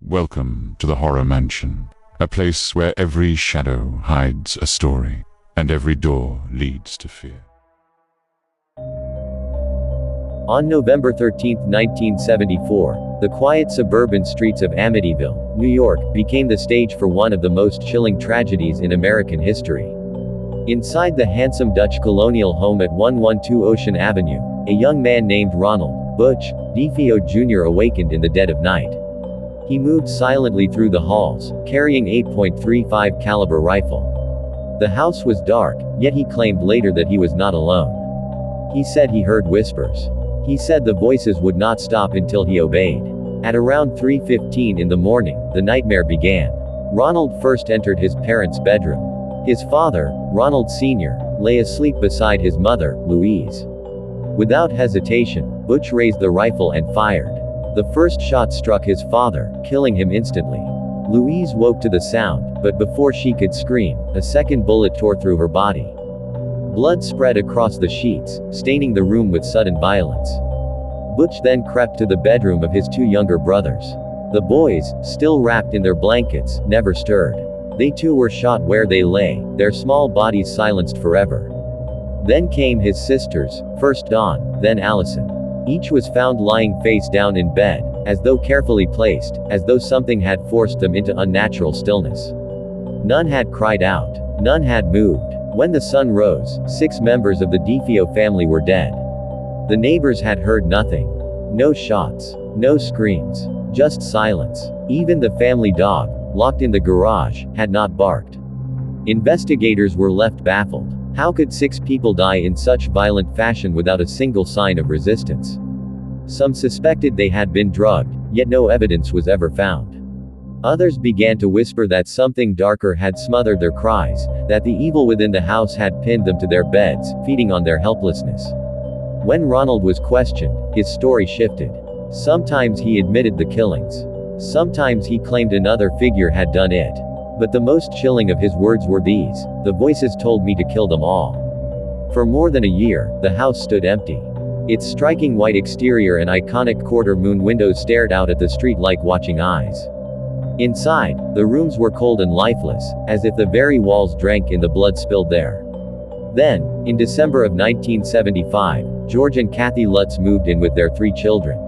Welcome to the Horror Mansion, a place where every shadow hides a story, and every door leads to fear. On November 13, 1974, the quiet suburban streets of Amityville, New York, became the stage for one of the most chilling tragedies in American history. Inside the handsome Dutch colonial home at 112 Ocean Avenue, a young man named Ronald Butch DeFeo Jr. awakened in the dead of night. He moved silently through the halls, carrying an 8.35 caliber rifle. The house was dark, yet he claimed later that he was not alone. He said he heard whispers. He said the voices would not stop until he obeyed. At around 3:15 in the morning, the nightmare began. Ronald first entered his parents' bedroom. His father, Ronald Sr., lay asleep beside his mother, Louise. Without hesitation, Butch raised the rifle and fired. The first shot struck his father, killing him instantly. Louise woke to the sound, but before she could scream, a second bullet tore through her body. Blood spread across the sheets, staining the room with sudden violence. Butch then crept to the bedroom of his two younger brothers. The boys, still wrapped in their blankets, never stirred. They too were shot where they lay, their small bodies silenced forever. Then came his sisters, first Dawn, then Allison. Each was found lying face down in bed, as though carefully placed, as though something had forced them into unnatural stillness. None had cried out. None had moved. When the sun rose, 6 members of the DeFeo family were dead. The neighbors had heard nothing. No shots. No screams. Just silence. Even the family dog, locked in the garage, had not barked. Investigators were left baffled. How could 6 people die in such violent fashion without a single sign of resistance? Some suspected they had been drugged, yet no evidence was ever found. Others began to whisper that something darker had smothered their cries, that the evil within the house had pinned them to their beds, feeding on their helplessness. When Ronald was questioned, his story shifted. Sometimes he admitted the killings. Sometimes he claimed another figure had done it. But the most chilling of his words were these: "The voices told me to kill them all." For more than a year, the house stood empty. Its striking white exterior and iconic quarter-moon windows stared out at the street like watching eyes. Inside, the rooms were cold and lifeless, as if the very walls drank in the blood spilled there. Then, in December of 1975, George and Kathy Lutz moved in with their 3 children.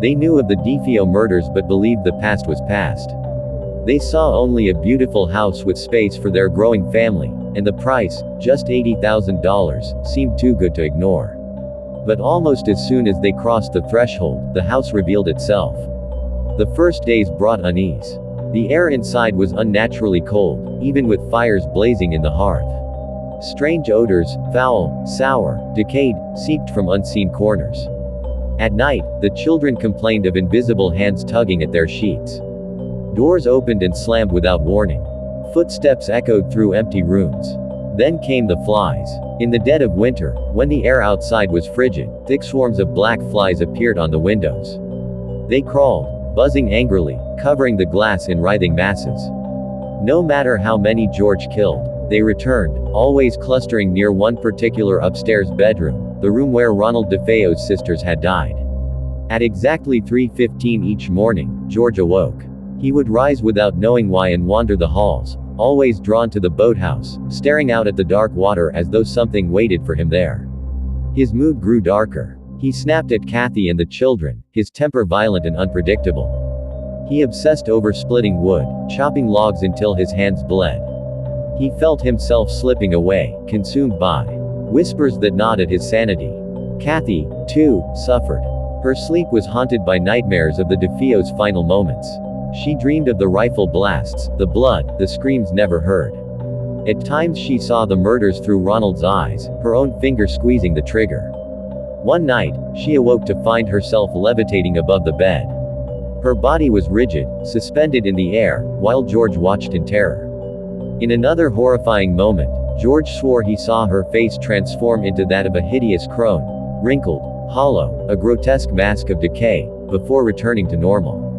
They knew of the DeFeo murders but believed the past was past. They saw only a beautiful house with space for their growing family, and the price, just $80,000, seemed too good to ignore. But almost as soon as they crossed the threshold, the house revealed itself. The first days brought unease. The air inside was unnaturally cold, even with fires blazing in the hearth. Strange odors, foul, sour, decayed, seeped from unseen corners. At night, the children complained of invisible hands tugging at their sheets. Doors opened and slammed without warning. Footsteps echoed through empty rooms. Then came the flies. In the dead of winter, when the air outside was frigid, thick swarms of black flies appeared on the windows. They crawled, buzzing angrily, covering the glass in writhing masses. No matter how many George killed, they returned, always clustering near one particular upstairs bedroom, the room where Ronald DeFeo's sisters had died. At exactly 3:15 each morning, George awoke. He would rise without knowing why and wander the halls, always drawn to the boathouse, staring out at the dark water as though something waited for him there. His mood grew darker. He snapped at Kathy and the children, his temper violent and unpredictable. He obsessed over splitting wood, chopping logs until his hands bled. He felt himself slipping away, consumed by whispers that gnawed at his sanity. Kathy, too, suffered. Her sleep was haunted by nightmares of the DeFeo's final moments. She dreamed of the rifle blasts, the blood, the screams never heard. At times she saw the murders through Ronald's eyes, her own finger squeezing the trigger. One night, she awoke to find herself levitating above the bed. Her body was rigid, suspended in the air, while George watched in terror. In another horrifying moment, George swore he saw her face transform into that of a hideous crone, wrinkled, hollow, a grotesque mask of decay, before returning to normal.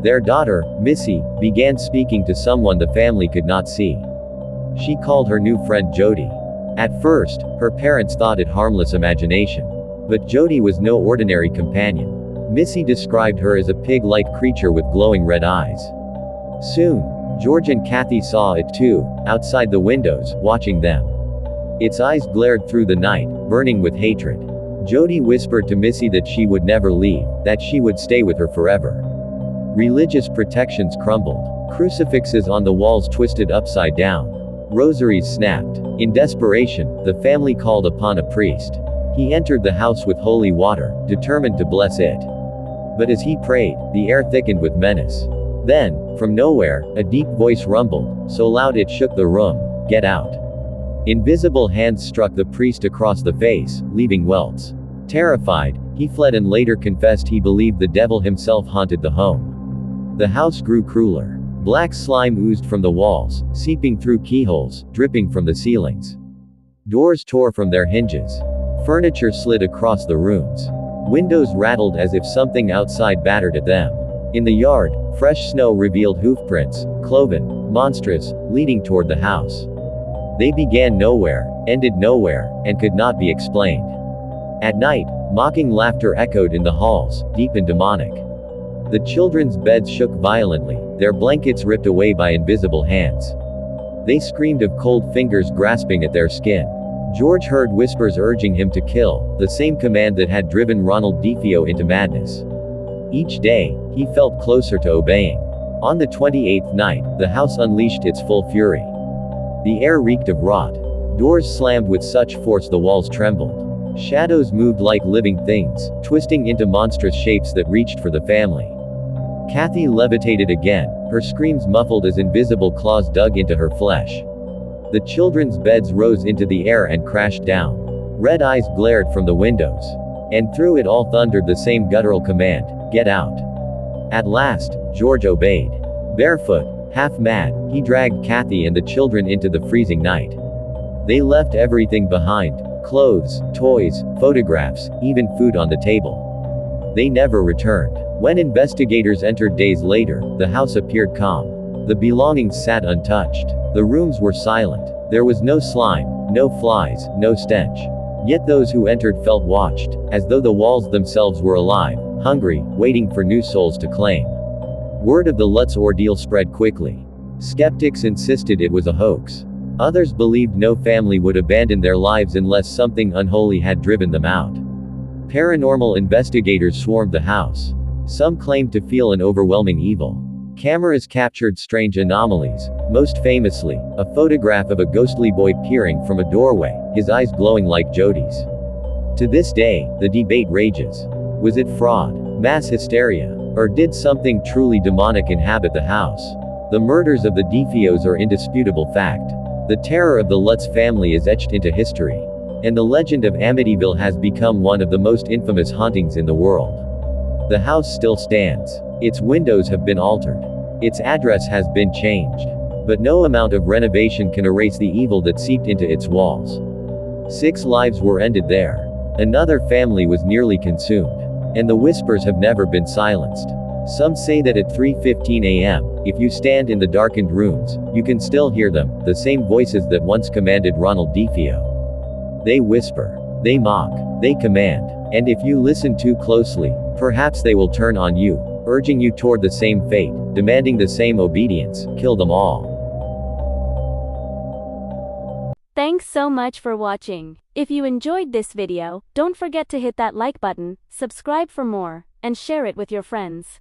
Their daughter, Missy, began speaking to someone the family could not see. She called her new friend Jody. At first, her parents thought it harmless imagination. But Jody was no ordinary companion. Missy described her as a pig-like creature with glowing red eyes. Soon, George and Kathy saw it too, outside the windows, watching them. Its eyes glared through the night, burning with hatred. Jody whispered to Missy that she would never leave, that she would stay with her forever. Religious protections crumbled. Crucifixes on the walls twisted upside down. Rosaries snapped. In desperation, the family called upon a priest. He entered the house with holy water, determined to bless it. But as he prayed, the air thickened with menace. Then, from nowhere, a deep voice rumbled, so loud it shook the room, "Get out." Invisible hands struck the priest across the face, leaving welts. Terrified, he fled and later confessed he believed the devil himself haunted the home. The house grew crueler. Black slime oozed from the walls, seeping through keyholes, dripping from the ceilings. Doors tore from their hinges. Furniture slid across the rooms. Windows rattled as if something outside battered at them. In the yard, fresh snow revealed hoofprints, cloven, monstrous, leading toward the house. They began nowhere, ended nowhere, and could not be explained. At night, mocking laughter echoed in the halls, deep and demonic. The children's beds shook violently, their blankets ripped away by invisible hands. They screamed of cold fingers grasping at their skin. George heard whispers urging him to kill, the same command that had driven Ronald DeFeo into madness. Each day, he felt closer to obeying. On the 28th night, the house unleashed its full fury. The air reeked of rot. Doors slammed with such force the walls trembled. Shadows moved like living things, twisting into monstrous shapes that reached for the family. Kathy levitated again, her screams muffled as invisible claws dug into her flesh. The children's beds rose into the air and crashed down. Red eyes glared from the windows. And through it all thundered the same guttural command, "Get out." At last, George obeyed. Barefoot, half mad, he dragged Kathy and the children into the freezing night. They left everything behind: clothes, toys, photographs, even food on the table. They never returned. When investigators entered days later, the house appeared calm. The belongings sat untouched. The rooms were silent. There was no slime, no flies, no stench. Yet those who entered felt watched, as though the walls themselves were alive, hungry, waiting for new souls to claim. Word of the Lutz ordeal spread quickly. Skeptics insisted it was a hoax. Others believed no family would abandon their lives unless something unholy had driven them out. Paranormal investigators swarmed the house. Some claimed to feel an overwhelming evil. Cameras captured strange anomalies, most famously, a photograph of a ghostly boy peering from a doorway, his eyes glowing like Jody's. To this day, the debate rages. Was it fraud, mass hysteria, or did something truly demonic inhabit the house? The murders of the DeFeos are indisputable fact. The terror of the Lutz family is etched into history. And the legend of Amityville has become one of the most infamous hauntings in the world. The house still stands. Its windows have been altered. Its address has been changed. But no amount of renovation can erase the evil that seeped into its walls. 6 lives were ended there. Another family was nearly consumed. And the whispers have never been silenced. Some say that at 3:15 a.m., if you stand in the darkened rooms, you can still hear them, the same voices that once commanded Ronald DeFeo. They whisper. They mock. They command. And if you listen too closely, perhaps they will turn on you, urging you toward the same fate, demanding the same obedience. Kill them all. Thanks so much for watching. If you enjoyed this video, don't forget to hit that like button, subscribe for more, and share it with your friends.